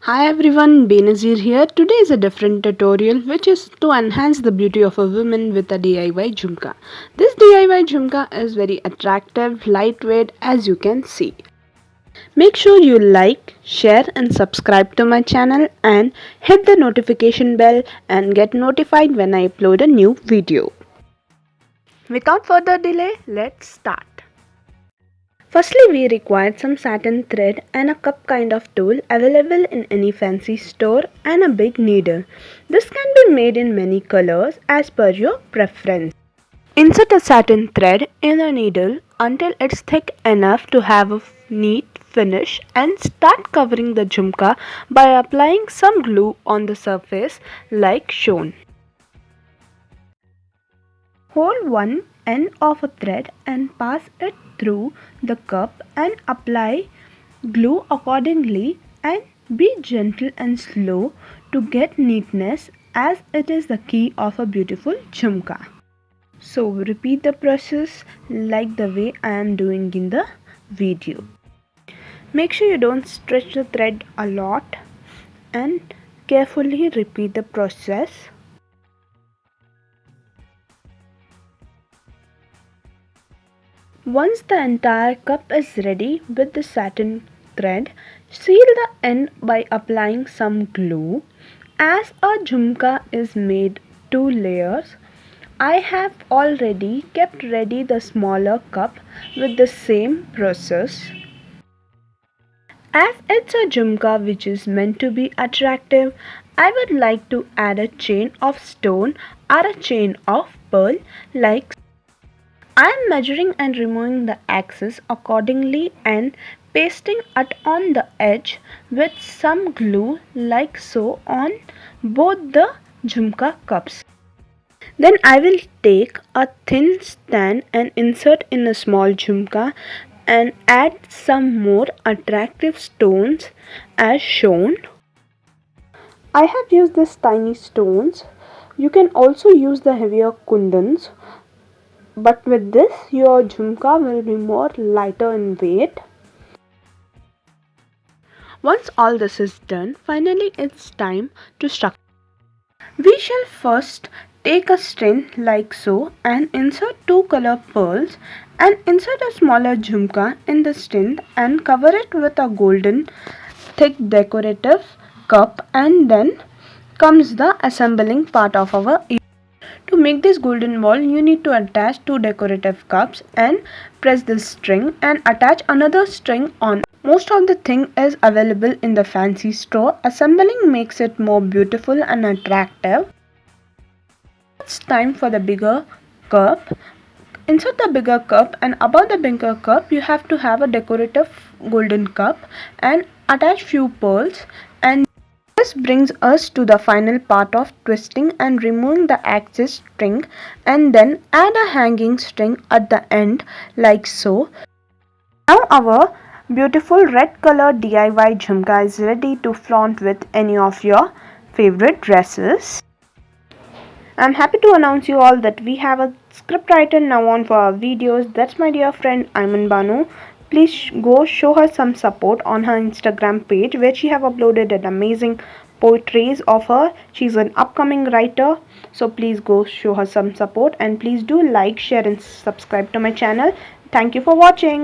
Hi everyone, Benazir here. Today is a different tutorial which is to enhance the beauty of a woman with a DIY Jhumka. This DIY Jhumka is very attractive, lightweight as you can see. Make sure you like, share and subscribe to my channel and hit the notification bell and get notified when I upload a new video. Without further delay, let's start. Firstly, we required some satin thread and a cup kind of tool available in any fancy store and a big needle. This can be made in many colors as per your preference. Insert a satin thread in a needle until it's thick enough to have a neat finish and start covering the jhumka by applying some glue on the surface like shown. Hold one end of a thread and pass it through the cup and apply glue accordingly and be gentle and slow to get neatness as it is the key of a beautiful jhumka. So repeat the process like the way I am doing in the video. Make sure you don't stretch the thread a lot and carefully repeat the process. Once the entire cup is ready with the satin thread, seal the end by applying some glue. As a jhumka is made 2 layers, I have already kept ready the smaller cup with the same process. As it's a jhumka which is meant to be attractive, I would like to add a chain of stone or a chain of pearl like I am measuring and removing the axis accordingly and pasting it on the edge with some glue like so on both the jhumka cups. Then I will take a thin stand and insert in a small jhumka and add some more attractive stones as shown. I have used these tiny stones. You can also use the heavier kundans, but with this your jhumka will be more lighter in weight. Once all this is done, finally it's time to structure. We shall first take a string like so and insert 2 color pearls and insert a smaller jhumka in the string and cover it with a golden thick decorative cup, and then comes the assembling part of our ear. To make this golden ball, you need to attach 2 decorative cups and press this string and attach another string on. Most of the thing is available in the fancy store. Assembling makes it more beautiful and attractive. It's time for the bigger cup. Insert the bigger cup and above the bigger cup you have to have a decorative golden cup and attach few pearls, and this brings us to the final part of twisting and removing the axis string, and then add a hanging string at the end like so. Now our beautiful red color DIY jhumka is ready to flaunt with any of your favorite dresses. I'm happy to announce you all that we have a script writer now on for our videos. That's my dear friend Ayman Banu. Please go show her some support on her Instagram page where she have uploaded an amazing poetries of her. She's an upcoming writer. So please go show her some support and please do like, share and subscribe to my channel. Thank you for watching.